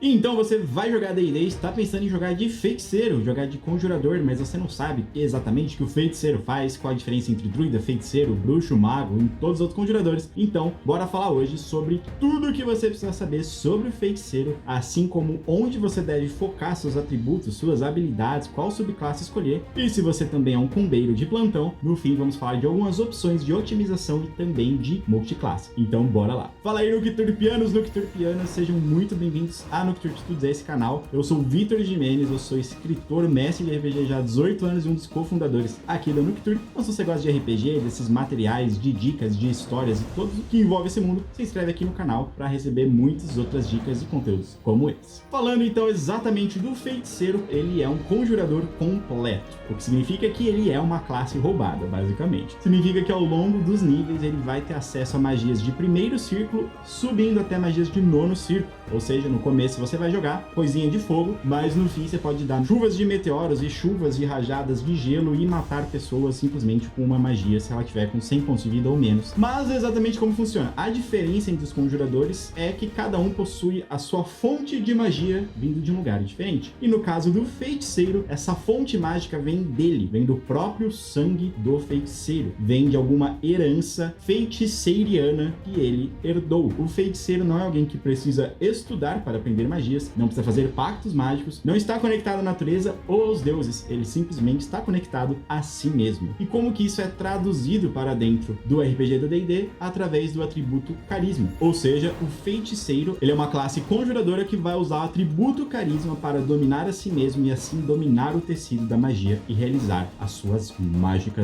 Então você vai jogar D&D, está pensando em jogar de feiticeiro, jogar de conjurador, mas você não sabe exatamente o que o feiticeiro faz, qual a diferença entre druida, feiticeiro, bruxo, mago e todos os outros conjuradores. Então, bora falar hoje sobre tudo o que você precisa saber sobre o feiticeiro, assim como onde você deve focar seus atributos, suas habilidades, qual subclasse escolher. E se você também é um combeiro de plantão, no fim vamos falar de algumas opções de otimização e também de multiclasse. Então bora lá. Fala aí, Nocturpianos, Nocturpianas, sejam muito bem-vindos a Nocturne Studios, esse canal. Eu sou o Vitor Jimenez, eu sou escritor, mestre de RPG já há 18 anos e um dos cofundadores aqui da Nocturne. Então, se você gosta de RPG, desses materiais, de dicas, de histórias e tudo que envolve esse mundo, se inscreve aqui no canal para receber muitas outras dicas e conteúdos como esse. Falando então exatamente do feiticeiro, ele é um conjurador completo, o que significa que ele é uma classe roubada, basicamente. Significa que ao longo dos níveis ele vai ter acesso a magias de primeiro círculo, subindo até magias de nono círculo. Ou seja, no começo você vai jogar coisinha de fogo, mas no fim você pode dar chuvas de meteoros e chuvas de rajadas de gelo e matar pessoas simplesmente com uma magia, se ela tiver com 100 pontos de vida ou menos. Mas exatamente como funciona. A diferença entre os conjuradores é que cada um possui a sua fonte de magia vindo de um lugar diferente. E no caso do feiticeiro, essa fonte mágica vem dele, vem do próprio sangue do feiticeiro, vem de alguma herança feiticeiriana que ele herdou. O feiticeiro não é alguém que precisa estudar para aprender magias, não precisa fazer pactos mágicos, não está conectado à natureza ou aos deuses, ele simplesmente está conectado a si mesmo. E como que isso é traduzido para dentro do RPG do D&D? Através do atributo carisma. Ou seja, o feiticeiro, ele é uma classe conjuradora que vai usar o atributo carisma para dominar a si mesmo e assim dominar o tecido da magia e realizar as suas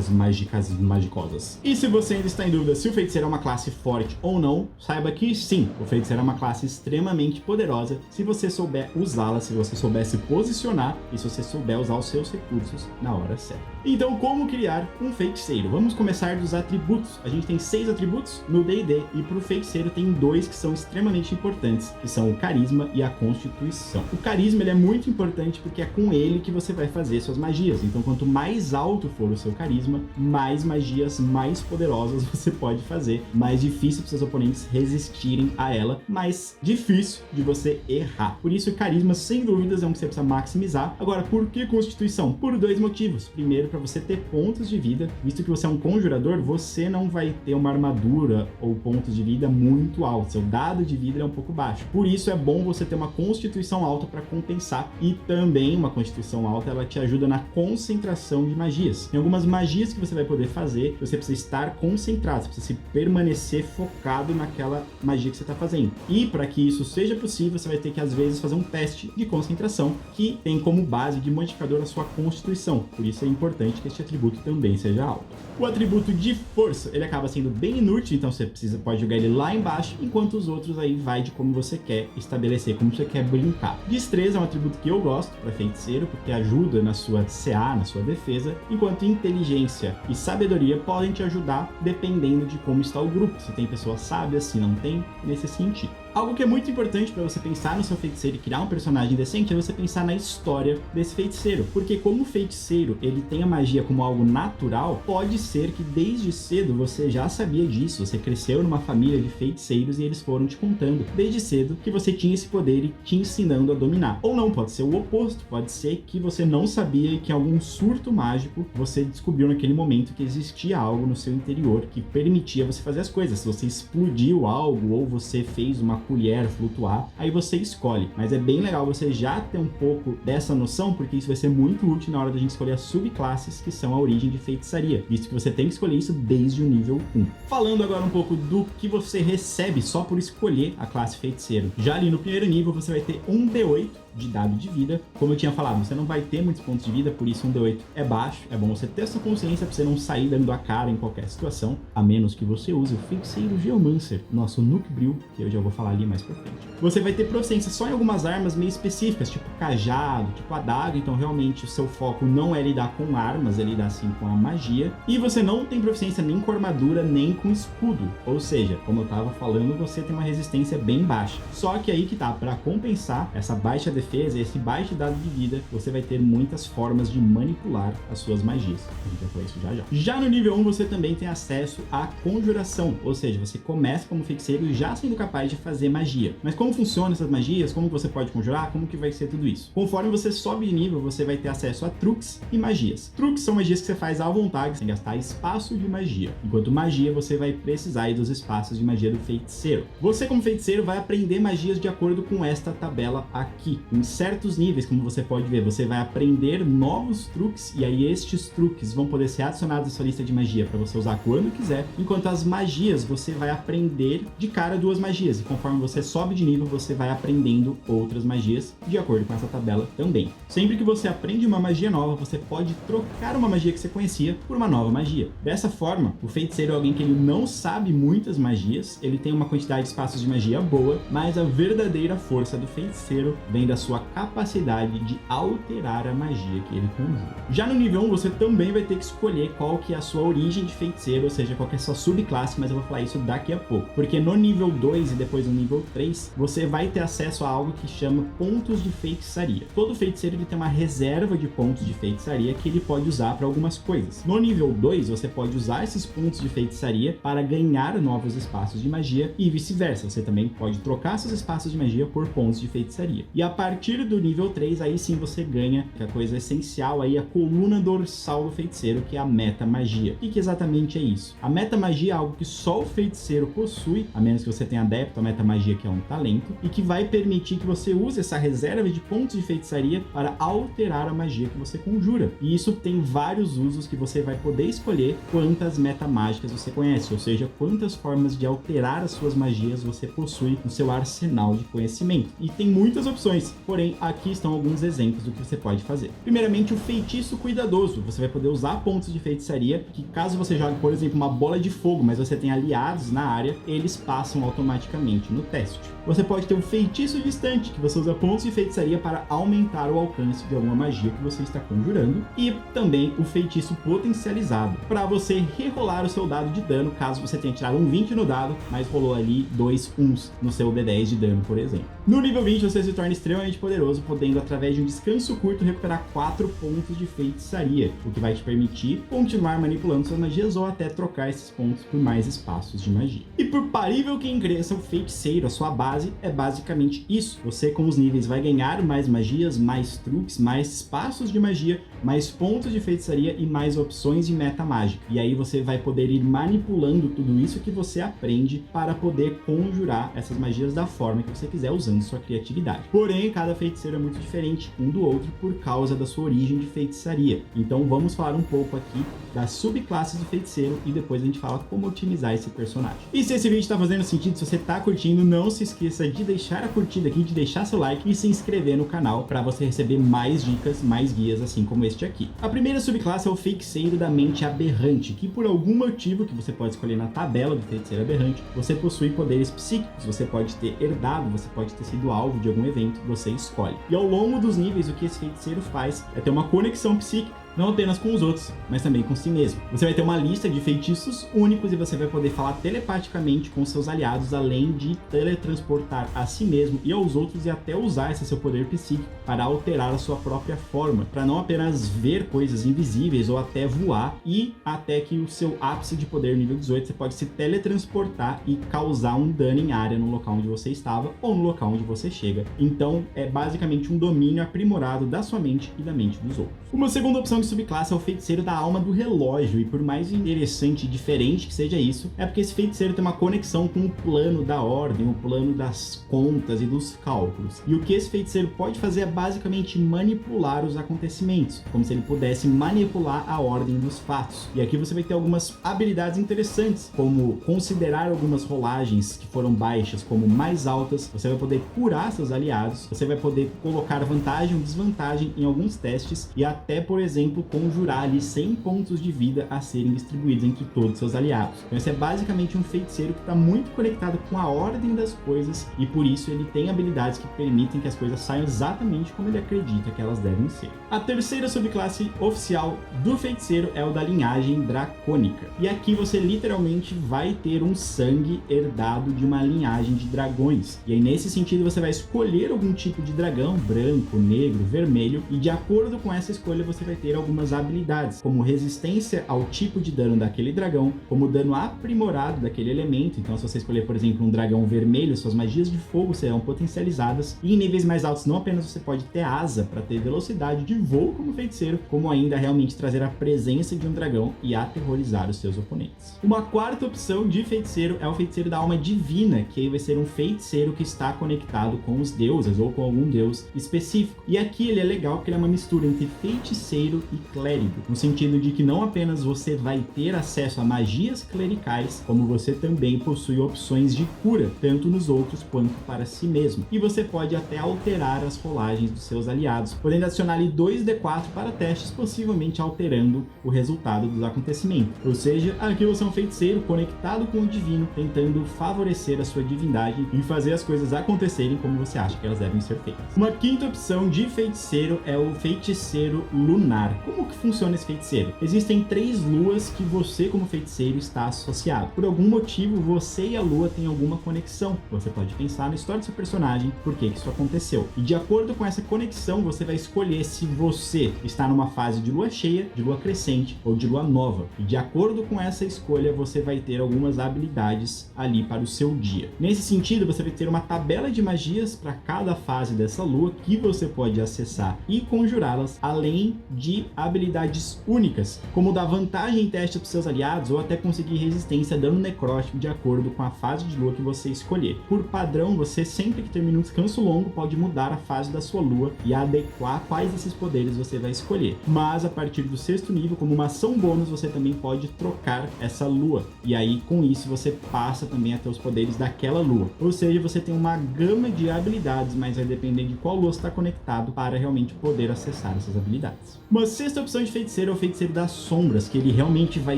magicosas. E se você ainda está em dúvida se o feiticeiro é uma classe forte ou não, saiba que sim, o feiticeiro é uma classe extremamente poderosa se você souber usá-la, se você souber se posicionar e se você souber usar os seus recursos na hora certa. Então, como criar um feiticeiro? Vamos começar dos atributos. A gente tem 6 atributos no D&D e para o feiticeiro tem 2 que são extremamente importantes, que são o carisma e a constituição. O carisma ele é muito importante porque é com ele que você vai fazer suas magias. Então, quanto mais alto for o seu carisma, mais magias mais poderosas você pode fazer, mais difícil para seus oponentes resistirem a ela, mais difícil de você errar. Por isso, o carisma, sem dúvidas, é um que você precisa maximizar. Agora, por que constituição? Por 2 motivos. Primeiro, para você ter pontos de vida. Visto que você é um conjurador, você não vai ter uma armadura ou pontos de vida muito altos. Seu dado de vida é um pouco baixo. Por isso, é bom você ter uma constituição alta para compensar. E também, uma constituição alta, ela te ajuda na concentração de magias. Tem algumas magias que você vai poder fazer, você precisa estar concentrado, você precisa permanecer focado naquela magia que você está fazendo. E para que isso seja possível, você vai ter que às vezes fazer um teste de concentração que tem como base de modificador a sua constituição. Por isso é importante que este atributo também seja alto. O atributo de força, ele acaba sendo bem inútil, então você pode jogar ele lá embaixo, enquanto os outros aí vai de como você quer estabelecer, como você quer brincar. Destreza é um atributo que eu gosto para feiticeiro, porque ajuda na sua CA, na sua defesa, enquanto inteligência e sabedoria podem te ajudar dependendo de como está o grupo. Se tem pessoas sábias, se não tem, nesse sentido. Algo que é muito importante para você pensar no seu feiticeiro e criar um personagem decente é você pensar na história desse feiticeiro. Porque como o feiticeiro ele tem a magia como algo natural, pode ser que desde cedo você já sabia disso. Você cresceu numa família de feiticeiros e eles foram te contando desde cedo que você tinha esse poder e te ensinando a dominar. Ou não, pode ser o oposto. Pode ser que você não sabia e que em algum surto mágico você descobriu naquele momento que existia algo no seu interior que permitia você fazer as coisas. Se você explodiu algo ou você fez uma colher flutuar, aí você escolhe. Mas é bem legal você já ter um pouco dessa noção, porque isso vai ser muito útil na hora da gente escolher as subclasses que são a origem de feitiçaria, visto que você tem que escolher isso desde o nível 1. Falando agora um pouco do que você recebe só por escolher a classe feiticeiro. Já ali no primeiro nível você vai ter um D8 de dado de vida. Como eu tinha falado, você não vai ter muitos pontos de vida, por isso um D8 é baixo. É bom você ter essa consciência para você não sair dando a cara em qualquer situação, a menos que você use o feiticeiro Geomancer, nosso Nukbril, que eu já vou falar ali mais pra frente. Você vai ter proficiência só em algumas armas meio específicas, tipo cajado, tipo adaga, então realmente o seu foco não é lidar com armas, é lidar sim com a magia. E você não tem proficiência nem com armadura, nem com escudo. Ou seja, como eu tava falando, você tem uma resistência bem baixa. Só que aí que tá, para compensar essa baixa defesa, esse baixo dado de vida, você vai ter muitas formas de manipular as suas magias. A gente vai falar isso já já. Já no nível 1, você também tem acesso à conjuração, ou seja, você começa como feiticeiro já sendo capaz de fazer fazer magia. Mas como funcionam essas magias? Como você pode conjurar? Como que vai ser tudo isso? Conforme você sobe de nível, você vai ter acesso a truques e magias. Truques são magias que você faz à vontade, sem gastar espaço de magia. Enquanto magia, você vai precisar aí dos espaços de magia do feiticeiro. Você, como feiticeiro, vai aprender magias de acordo com esta tabela aqui. Em certos níveis, como você pode ver, você vai aprender novos truques, e aí estes truques vão poder ser adicionados à sua lista de magia para você usar quando quiser, enquanto as magias você vai aprender de cara 2 magias, e conforme você sobe de nível, você vai aprendendo outras magias de acordo com essa tabela também. Sempre que você aprende uma magia nova, você pode trocar uma magia que você conhecia por uma nova magia. Dessa forma, o feiticeiro é alguém que ele não sabe muitas magias, ele tem uma quantidade de espaços de magia boa, mas a verdadeira força do feiticeiro vem da sua capacidade de alterar a magia que ele conjura. Já no nível 1, você também vai ter que escolher qual que é a sua origem de feiticeiro, ou seja, qual que é a sua subclasse, mas eu vou falar isso daqui a pouco. Porque no nível 2 e depois no nível 3, você vai ter acesso a algo que chama pontos de feitiçaria. Todo feiticeiro ele tem uma reserva de pontos de feitiçaria que ele pode usar para algumas coisas. No nível 2, você pode usar esses pontos de feitiçaria para ganhar novos espaços de magia e vice-versa. Você também pode trocar seus espaços de magia por pontos de feitiçaria. E a partir do nível 3, aí sim você ganha a coisa essencial aí, a coluna dorsal do feiticeiro, que é a metamagia. O que exatamente é isso? A metamagia é algo que só o feiticeiro possui, a menos que você tenha adepto à metamagia, que é um talento, e que vai permitir que você use essa reserva de pontos de feitiçaria para alterar a magia que você conjura. E isso tem vários usos que você vai poder escolher quantas metamágicas você conhece, ou seja, quantas formas de alterar as suas magias você possui no seu arsenal de conhecimento. E tem muitas opções, porém aqui estão alguns exemplos do que você pode fazer. Primeiramente, o feitiço cuidadoso. Você vai poder usar pontos de feitiçaria que, caso você jogue, por exemplo, uma bola de fogo, mas você tem aliados na área, eles passam automaticamente no teste. Você pode ter um feitiço distante, que você usa pontos de feitiçaria para aumentar o alcance de alguma magia que você está conjurando, e também o feitiço potencializado, para você rerolar o seu dado de dano, caso você tenha tirado um 20 no dado, mas rolou ali 2 uns no seu D10 de dano, por exemplo. No nível 20, você se torna extremamente poderoso, podendo, através de um descanso curto, recuperar 4 pontos de feitiçaria, o que vai te permitir continuar manipulando suas magias ou até trocar esses pontos por mais espaços de magia. E por parível que cresça, o feiticeiro, a sua base, é basicamente isso. Você, com os níveis, vai ganhar mais magias, mais truques, mais espaços de magia, mais pontos de feitiçaria e mais opções de meta mágica. E aí você vai poder ir manipulando tudo isso que você aprende para poder conjurar essas magias da forma que você quiser, usando sua criatividade. Porém, cada feiticeiro é muito diferente um do outro por causa da sua origem de feitiçaria. Então vamos falar um pouco aqui das subclasses do feiticeiro e depois a gente fala como otimizar esse personagem. E se esse vídeo está fazendo sentido, se você está curtindo, não se esqueça de deixar a curtida aqui, de deixar seu like e se inscrever no canal para você receber mais dicas, mais guias, assim como este aqui. A primeira subclasse é o feiticeiro da mente aberrante, que por algum motivo que você pode escolher na tabela do feiticeiro aberrante, você possui poderes psíquicos, você pode ter herdado, você pode ter sido alvo de algum evento, você escolhe. E ao longo dos níveis, o que esse feiticeiro faz é ter uma conexão psíquica, não apenas com os outros, mas também com si mesmo. Você vai ter uma lista de feitiços únicos e você vai poder falar telepaticamente com seus aliados, além de teletransportar a si mesmo e aos outros, e até usar esse seu poder psíquico para alterar a sua própria forma, para não apenas ver coisas invisíveis ou até voar, e até que o seu ápice de poder nível 18, você pode se teletransportar e causar um dano em área no local onde você estava ou no local onde você chega. Então é basicamente um domínio aprimorado da sua mente e da mente dos outros. Uma segunda opção de subclasse é o feiticeiro da alma do relógio, e por mais interessante e diferente que seja isso, é porque esse feiticeiro tem uma conexão com o plano da ordem, o plano das contas e dos cálculos. E o que esse feiticeiro pode fazer é basicamente manipular os acontecimentos, como se ele pudesse manipular a ordem dos fatos. E aqui você vai ter algumas habilidades interessantes, como considerar algumas rolagens que foram baixas como mais altas, você vai poder curar seus aliados, você vai poder colocar vantagem ou desvantagem em alguns testes e até, por exemplo, conjurar ali 100 pontos de vida a serem distribuídos entre todos os seus aliados. Então esse é basicamente um feiticeiro que está muito conectado com a ordem das coisas, e por isso ele tem habilidades que permitem que as coisas saiam exatamente como ele acredita que elas devem ser. A terceira subclasse oficial do feiticeiro é o da linhagem dracônica, e aqui você literalmente vai ter um sangue herdado de uma linhagem de dragões, e aí nesse sentido você vai escolher algum tipo de dragão, branco, negro, vermelho, e de acordo com essa escolha você vai ter algumas habilidades, como resistência ao tipo de dano daquele dragão, como dano aprimorado daquele elemento. Então, se você escolher, por exemplo, um dragão vermelho, suas magias de fogo serão potencializadas. E em níveis mais altos, não apenas você pode ter asa para ter velocidade de voo como feiticeiro, como ainda realmente trazer a presença de um dragão e aterrorizar os seus oponentes. Uma quarta opção de feiticeiro é o feiticeiro da alma divina, que aí vai ser um feiticeiro que está conectado com os deuses ou com algum deus específico. E aqui ele é legal porque ele é uma mistura entre feiticeiro e clérigo, no sentido de que não apenas você vai ter acesso a magias clericais, como você também possui opções de cura, tanto nos outros quanto para si mesmo. E você pode até alterar as rolagens dos seus aliados, podendo adicionar ali 2d4 para testes, possivelmente alterando o resultado dos acontecimentos. Ou seja, aqui você é um feiticeiro conectado com o divino, tentando favorecer a sua divindade e fazer as coisas acontecerem como você acha que elas devem ser feitas. Uma quinta opção de feiticeiro é o feiticeiro lunar. Como que funciona esse feiticeiro? Existem 3 luas que você, como feiticeiro, está associado. Por algum motivo, você e a lua têm alguma conexão. Você pode pensar na história do seu personagem, por que isso aconteceu. E de acordo com essa conexão, você vai escolher se você está numa fase de lua cheia, de lua crescente ou de lua nova. E de acordo com essa escolha, você vai ter algumas habilidades ali para o seu dia. Nesse sentido, você vai ter uma tabela de magias para cada fase dessa lua que você pode acessar e conjurá-las, além de habilidades únicas, como dar vantagem em teste para os seus aliados ou até conseguir resistência a dano necrótico de acordo com a fase de lua que você escolher. Por padrão, você sempre que termina um descanso longo pode mudar a fase da sua lua e adequar quais desses poderes você vai escolher. Mas a partir do 6º nível, como uma ação bônus, você também pode trocar essa lua. E aí com isso você passa também a ter os poderes daquela lua. Ou seja, você tem uma gama de habilidades, mas vai depender de qual lua está conectado para realmente poder acessar essas habilidades. Uma 6ª opção de feiticeiro é o feiticeiro das sombras, que ele realmente vai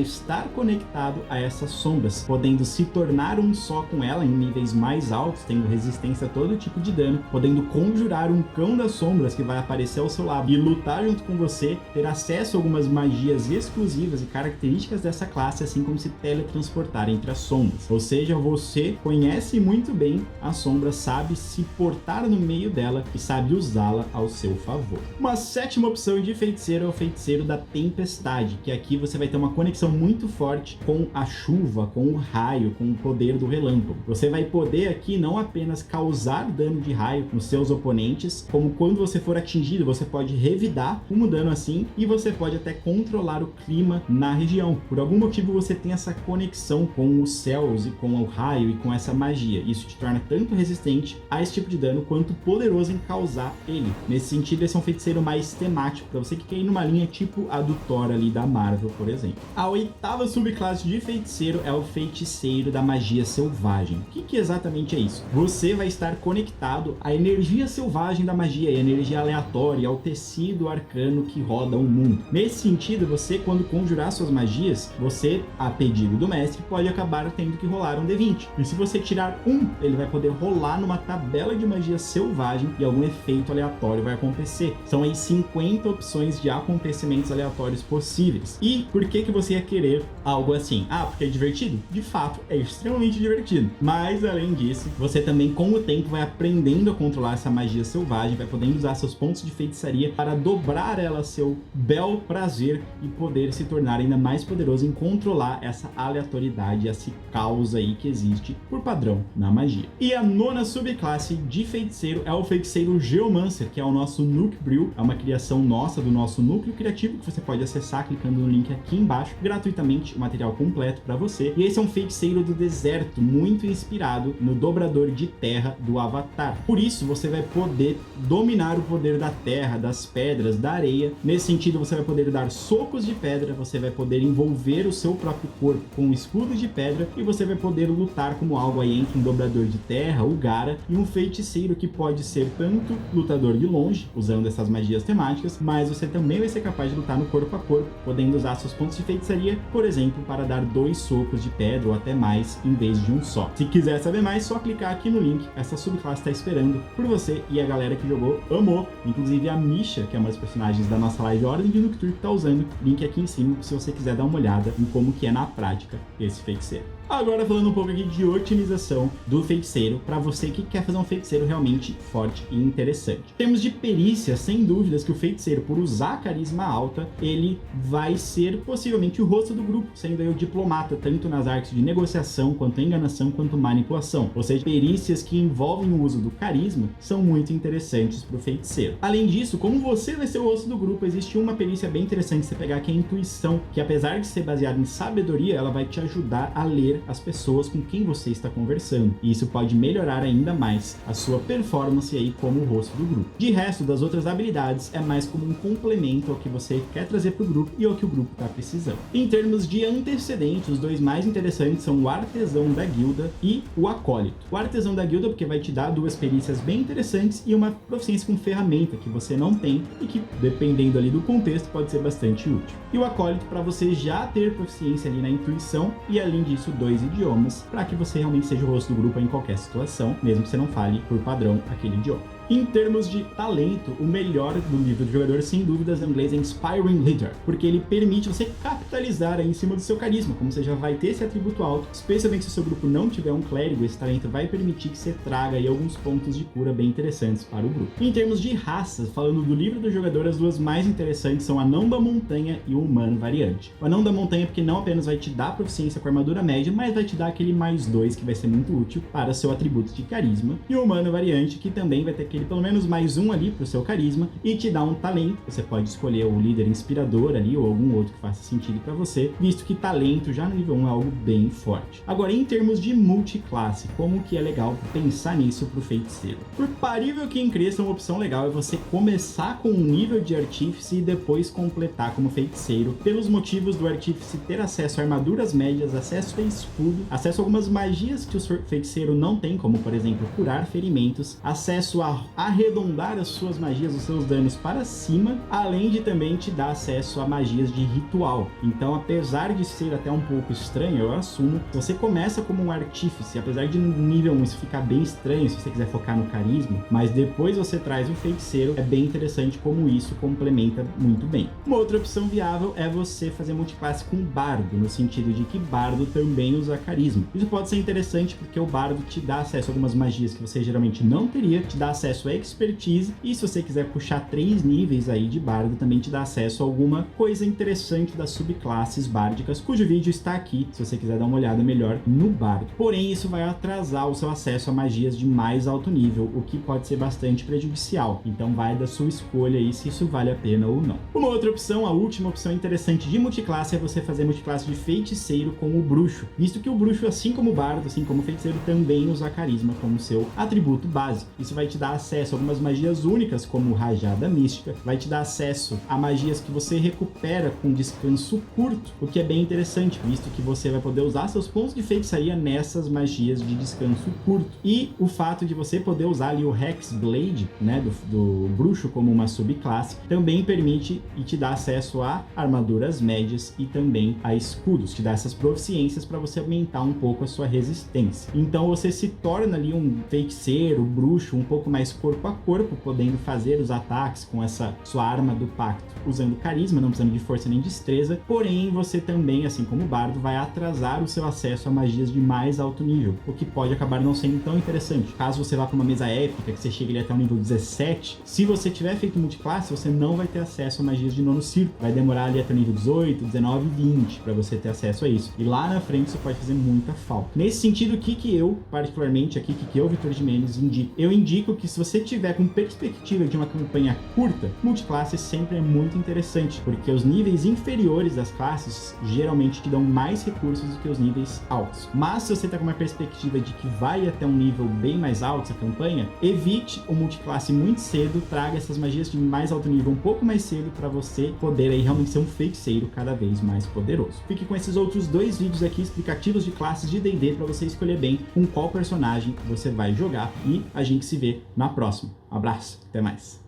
estar conectado a essas sombras, podendo se tornar um só com ela em níveis mais altos, tendo resistência a todo tipo de dano, podendo conjurar um cão das sombras que vai aparecer ao seu lado e lutar junto com você, ter acesso a algumas magias exclusivas e características dessa classe, assim como se teletransportar entre as sombras. Ou seja, você conhece muito bem a sombra, sabe se portar no meio dela e sabe usá-la ao seu favor. Uma 7ª opção de feiticeiro é o feiticeiro da tempestade, que aqui você vai ter uma conexão muito forte com a chuva, com o raio, com o poder do relâmpago. Você vai poder aqui não apenas causar dano de raio nos seus oponentes, como quando você for atingido, você pode revidar um dano assim e você pode até controlar o clima na região. Por algum motivo você tem essa conexão com os céus e com o raio e com essa magia. Isso te torna tanto resistente a esse tipo de dano quanto poderoso em causar ele. Nesse sentido, esse é um feiticeiro mais temático, para você que quer ir numa linha tipo a do Thor ali da Marvel, por exemplo. A 8ª subclasse de feiticeiro é o feiticeiro da magia selvagem. O que exatamente é isso? Você vai estar conectado à energia selvagem da magia e à energia aleatória, ao tecido arcano que roda o mundo. Nesse sentido, você, quando conjurar suas magias, você, a pedido do mestre, pode acabar tendo que rolar um D20. E se você tirar um, ele vai poder rolar numa tabela de magia selvagem e algum efeito aleatório vai acontecer. São aí 50 opções de acontecimentos aleatórios possíveis. E por que você ia querer algo assim? Ah, porque é divertido? De fato, é extremamente divertido. Mas, além disso, você também, com o tempo, vai aprendendo a controlar essa magia selvagem, vai podendo usar seus pontos de feitiçaria para dobrar ela a seu bel prazer e poder se tornar ainda mais poderoso em controlar essa aleatoriedade, esse caos aí que existe por padrão na magia. E a 9ª subclasse de feiticeiro é o feiticeiro Geomancer, que é o nosso Nuke Brew, é uma criação nossa do nosso núcleo criativo que você pode acessar clicando no link aqui embaixo, gratuitamente, o material completo para você. E esse é um feiticeiro do deserto, muito inspirado no dobrador de terra do Avatar. Por isso, você vai poder dominar o poder da terra, das pedras, da areia. Nesse sentido, você vai poder dar socos de pedra, você vai poder envolver o seu próprio corpo com um escudo de pedra e você vai poder lutar como algo aí entre um dobrador de terra, o Gara, e um feiticeiro que pode ser tanto lutador de longe, usando essas magias temáticas, mas você também vai ser capaz de lutar no corpo a corpo, podendo usar seus pontos de feitiçaria, por exemplo, para dar 2 socos de pedra ou até mais, em vez de um só. Se quiser saber mais, só clicar aqui no link, essa subclasse está esperando por você e a galera que jogou amou, inclusive a Misha, que é uma das personagens da nossa live Ordem de Nocturne, que está usando, link aqui em cima, se você quiser dar uma olhada em como que é na prática esse feiticeiro. Agora falando um pouco aqui de otimização do feiticeiro, para você que quer fazer um feiticeiro realmente forte e interessante. Em termos de perícia, sem dúvidas que o feiticeiro, por usar carisma alta, ele vai ser possivelmente o rosto do grupo, sendo aí o diplomata, tanto nas artes de negociação, quanto enganação, quanto manipulação. Ou seja, perícias que envolvem o uso do carisma são muito interessantes para o feiticeiro. Além disso, como você vai ser o rosto do grupo, existe uma perícia bem interessante de você pegar, que é a intuição, que apesar de ser baseada em sabedoria, ela vai te ajudar a ler as pessoas com quem você está conversando. E isso pode melhorar ainda mais a sua performance aí como o rosto do grupo. De resto, das outras habilidades, é mais como um complemento ao que você quer trazer para o grupo e ao que o grupo está precisando. Em termos de antecedentes, os dois mais interessantes são o Artesão da Guilda e o Acólito. O Artesão da Guilda porque vai te dar duas perícias bem interessantes e uma proficiência com ferramenta que você não tem e que, dependendo ali do contexto, pode ser bastante útil. E o Acólito para você já ter proficiência ali na intuição e, além disso, 2 idiomas, para que você realmente seja o rosto do grupo em qualquer situação, mesmo que você não fale por padrão aquele idioma. Em termos de talento, o melhor do livro do jogador, sem dúvidas, em inglês é Inspiring Leader, porque ele permite você capitalizar aí em cima do seu carisma, como você já vai ter esse atributo alto, especialmente se o seu grupo não tiver um clérigo, esse talento vai permitir que você traga aí alguns pontos de cura bem interessantes para o grupo. Em termos de raças, falando do livro do jogador, as duas mais interessantes são o Anão da Montanha e o Humano Variante. O Anão da Montanha porque não apenas vai te dar proficiência com a armadura média, mas vai te dar aquele +2 que vai ser muito útil para seu atributo de carisma, e o Humano Variante que também vai ter aquele pelo menos +1 ali pro seu carisma e te dá um talento. Você pode escolher o líder inspirador ali ou algum outro que faça sentido para você, visto que talento já no nível 1 é algo bem forte. Agora, em termos de multiclasse, como que é legal pensar nisso pro feiticeiro? Por parível que incresça, uma opção legal é você começar com um nível de artífice e depois completar como feiticeiro, pelos motivos do artífice ter acesso a armaduras médias, acesso a escudo, acesso a algumas magias que o feiticeiro não tem, como por exemplo curar ferimentos, acesso a arredondar as suas magias, os seus danos para cima, além de também te dar acesso a magias de ritual. Então, apesar de ser até um pouco estranho, eu assumo, se você começa como um artífice, apesar de no nível 1 isso ficar bem estranho, se você quiser focar no carisma, mas depois você traz o feiticeiro, é bem interessante como isso complementa muito bem. Uma outra opção viável é você fazer multiclasse com bardo, no sentido de que bardo também usa carisma. Isso pode ser interessante porque o bardo te dá acesso a algumas magias que você geralmente não teria, te dá acesso a expertise, e se você quiser puxar 3 níveis aí de bardo, também te dá acesso a alguma coisa interessante das subclasses bárdicas, cujo vídeo está aqui, se você quiser dar uma olhada melhor no bardo. Porém, isso vai atrasar o seu acesso a magias de mais alto nível, o que pode ser bastante prejudicial. Então vai da sua escolha aí se isso vale a pena ou não. Uma outra opção, a última opção interessante de multiclasse, é você fazer multiclasse de feiticeiro com o bruxo, visto que o bruxo, assim como o bardo, assim como o feiticeiro, também usa carisma como seu atributo básico. Isso vai te dar acesso a algumas magias únicas, como Rajada Mística, vai te dar acesso a magias que você recupera com descanso curto, o que é bem interessante, visto que você vai poder usar seus pontos de feitiçaria nessas magias de descanso curto. E o fato de você poder usar ali o Hexblade, né, do bruxo como uma subclasse, também permite e te dá acesso a armaduras médias e também a escudos, te dá essas proficiências para você aumentar um pouco a sua resistência. Então você se torna ali um feiticeiro, bruxo, um pouco mais corpo a corpo, podendo fazer os ataques com essa sua arma do pacto, usando carisma, não precisando de força nem destreza, porém você também, assim como o bardo, vai atrasar o seu acesso a magias de mais alto nível, o que pode acabar não sendo tão interessante. Caso você vá para uma mesa épica, que você chegue ali até o nível 17, se você tiver feito multiclasse, você não vai ter acesso a magias de nono círculo, vai demorar ali até o nível 18, 19, 20 para você ter acesso a isso, e lá na frente isso pode fazer muita falta. Nesse sentido, o que eu, particularmente aqui, que eu, Vitor Gimenez, indico? Eu indico que se você tiver com perspectiva de uma campanha curta, multiclasse sempre é muito interessante, porque os níveis inferiores das classes geralmente te dão mais recursos do que os níveis altos. Mas se você está com uma perspectiva de que vai até um nível bem mais alto essa campanha, evite o multiclasse muito cedo, traga essas magias de mais alto nível um pouco mais cedo para você poder aí realmente ser um feiticeiro cada vez mais poderoso. Fique com esses outros 2 vídeos aqui explicativos de classes de D&D para você escolher bem com qual personagem você vai jogar, e a gente se vê na próxima. Um abraço, até mais!